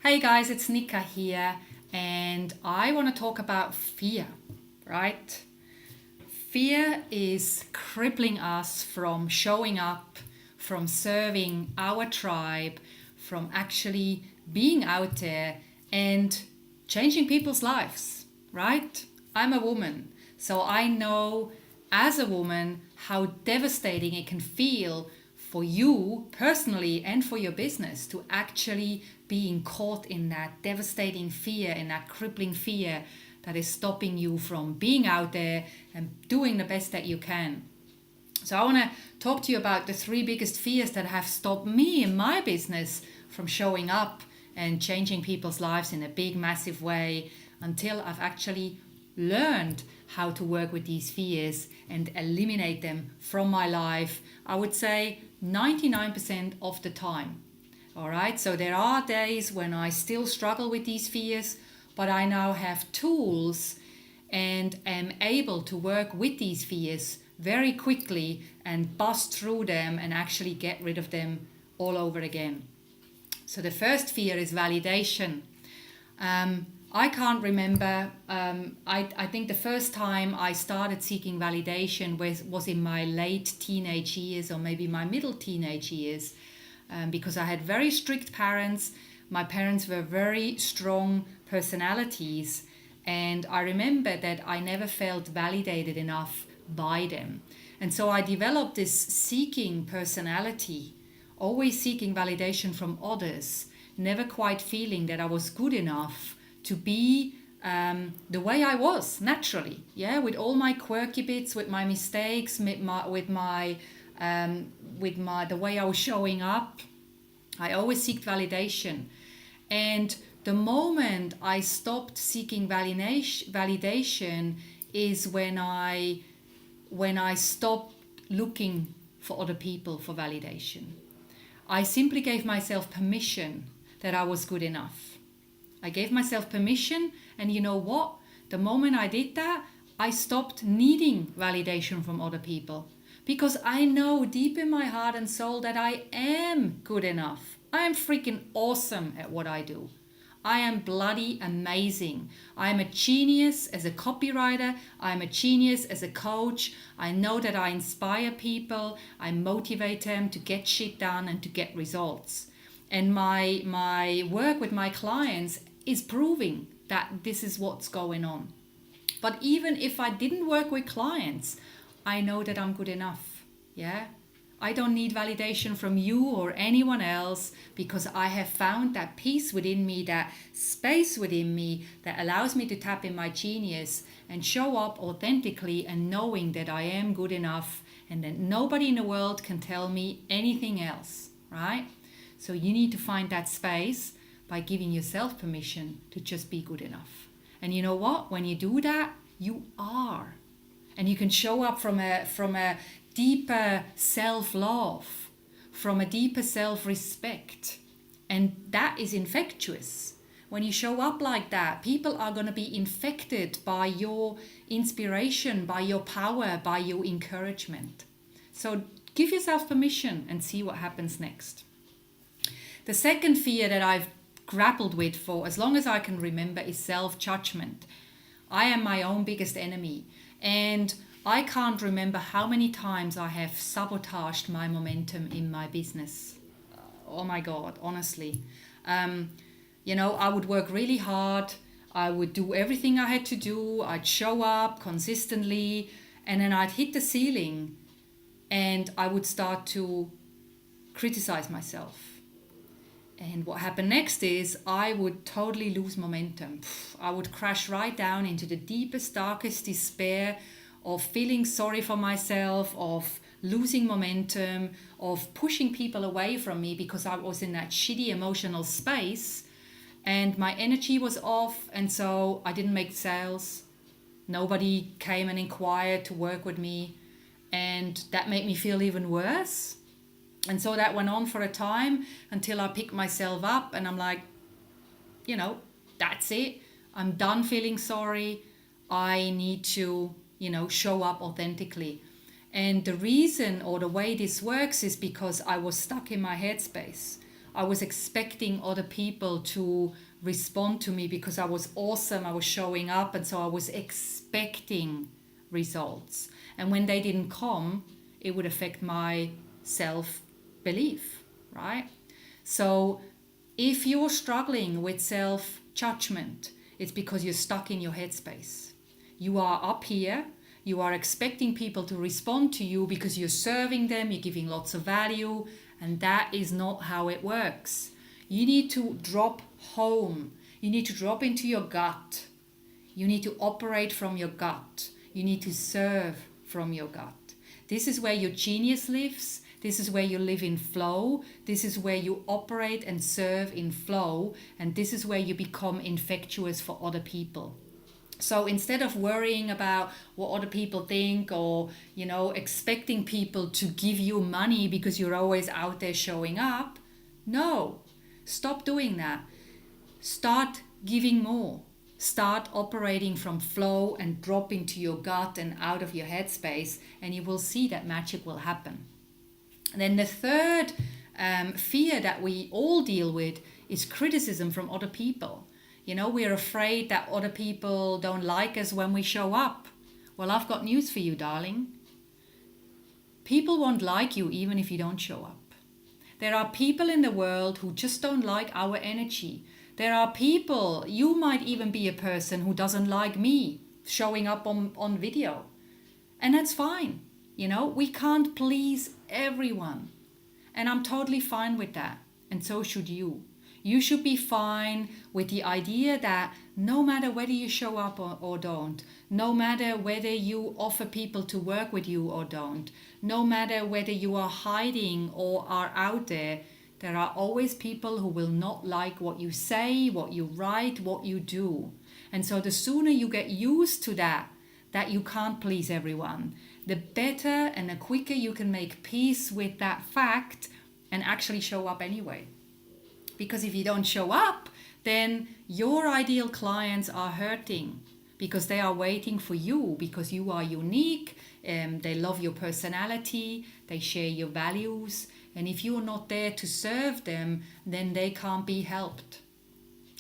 Hey guys, it's Nika here, and I want to talk about fear, right? Fear is crippling us from showing up, from serving our tribe, from actually being out there and changing people's lives, right? I'm a woman, so I know as a woman how devastating it can feel for you personally and for your business to actually being caught in that devastating fear, in that crippling fear that is stopping you from being out there and doing the best that you can. So I want to talk to you about the three biggest fears that have stopped me in my business from showing up and changing people's lives in a big, massive way until I've actually learned how to work with these fears and eliminate them from my life. I would say 99% of the time. All right, so there are days when I still struggle with these fears, but I now have tools and am able to work with these fears very quickly and bust through them and actually get rid of them all over again. So the first fear is validation. I can't remember. I think the first time I started seeking validation was in my late teenage years or maybe my middle teenage years, because I had very strict parents. My parents were very strong personalities, and I remember that I never felt validated enough by them. And so I developed this seeking personality, always seeking validation from others, never quite feeling that I was good enough to be the way I was naturally, with all my quirky bits, with my mistakes, with the way I was showing up. I always seeked validation, and the moment I stopped seeking validation is when I stopped looking for other people for validation. I simply gave myself permission that I was good enough. I gave myself permission, and you know what? The moment I did that, I stopped needing validation from other people, because I know deep in my heart and soul that I am good enough. I am freaking awesome at what I do. I am bloody amazing. I am a genius as a copywriter. I am a genius as a coach. I know that I inspire people. I motivate them to get shit done and to get results. And my work with my clients is proving that this is what's going on. But even if I didn't work with clients, I know that I'm good enough. I don't need validation from you or anyone else, because I have found that peace within me, that space within me that allows me to tap in my genius and show up authentically, and knowing that I am good enough and that nobody in the world can tell me anything else, right? So you need to find that space by giving yourself permission to just be good enough. And you know what? When you do that, you are. And you can show up from a deeper self-love, from a deeper self-respect. And that is infectious. When you show up like that, people are going to be infected by your inspiration, by your power, by your encouragement. So give yourself permission and see what happens next. The second fear that I've grappled with for as long as I can remember is self-judgment. I am my own biggest enemy, and I can't remember how many times I have sabotaged my momentum in my business. Oh my God, honestly. I would work really hard. I would do everything I had to do. I'd show up consistently, and then I'd hit the ceiling and I would start to criticize myself. And what happened next is I would totally lose momentum. I would crash right down into the deepest, darkest despair of feeling sorry for myself, of losing momentum, of pushing people away from me because I was in that shitty emotional space and my energy was off, and so I didn't make sales. Nobody came and inquired to work with me, and that made me feel even worse. And so that went on for a time until I picked myself up and I'm like, that's it. I'm done feeling sorry. I need to, show up authentically. And the reason or the way this works is because I was stuck in my headspace. I was expecting other people to respond to me because I was awesome, I was showing up, and so I was expecting results. And when they didn't come, it would affect my self-belief, right? So if you're struggling with self-judgment, it's because you're stuck in your headspace. You are up here, you are expecting people to respond to you because you're serving them, you're giving lots of value, and that is not how it works. You need to drop home. You need to drop into your gut. You need to operate from your gut. You need to serve from your gut. This is where your genius lives. This is where you live in flow. This is where you operate and serve in flow. And this is where you become infectious for other people. So instead of worrying about what other people think, or, expecting people to give you money because you're always out there showing up, no, stop doing that. Start giving more. Start operating from flow and drop into your gut and out of your headspace, and you will see that magic will happen. And then the third fear that we all deal with is criticism from other people. We're afraid that other people don't like us when we show up. Well, I've got news for you, darling. People won't like you even if you don't show up. There are people in the world who just don't like our energy. There are people, you might even be a person who doesn't like me showing up on video. And that's fine. We can't please everyone. And I'm totally fine with that. And so should you. You should be fine with the idea that no matter whether you show up or don't, no matter whether you offer people to work with you or don't, no matter whether you are hiding or are out there, there are always people who will not like what you say, what you write, what you do. And so the sooner you get used to that you can't please everyone, the better and the quicker you can make peace with that fact and actually show up anyway. Because if you don't show up, then your ideal clients are hurting because they are waiting for you, because you are unique, they love your personality, they share your values. And if you're not there to serve them, then they can't be helped.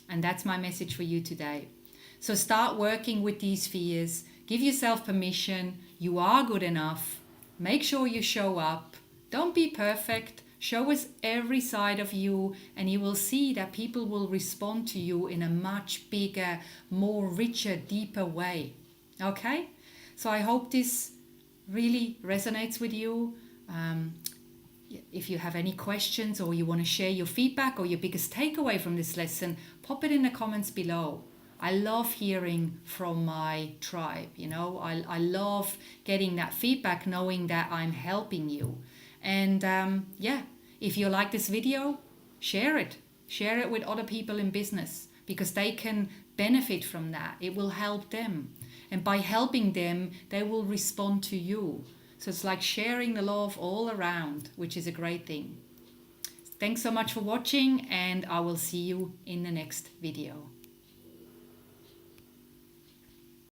And that's my message for you today. So start working with these fears. Give yourself permission. You are good enough. Make sure you show up. Don't be perfect. Show us every side of you, and you will see that people will respond to you in a much bigger, more richer, deeper way. Okay? So I hope this really resonates with you. If you have any questions or you want to share your feedback or your biggest takeaway from this lesson, pop it in the comments below. I love hearing from my tribe. I love getting that feedback, knowing that I'm helping you. And if you like this video, share it. Share it with other people in business because they can benefit from that. It will help them. And by helping them, they will respond to you. So it's like sharing the love all around, which is a great thing. Thanks so much for watching, and I will see you in the next video.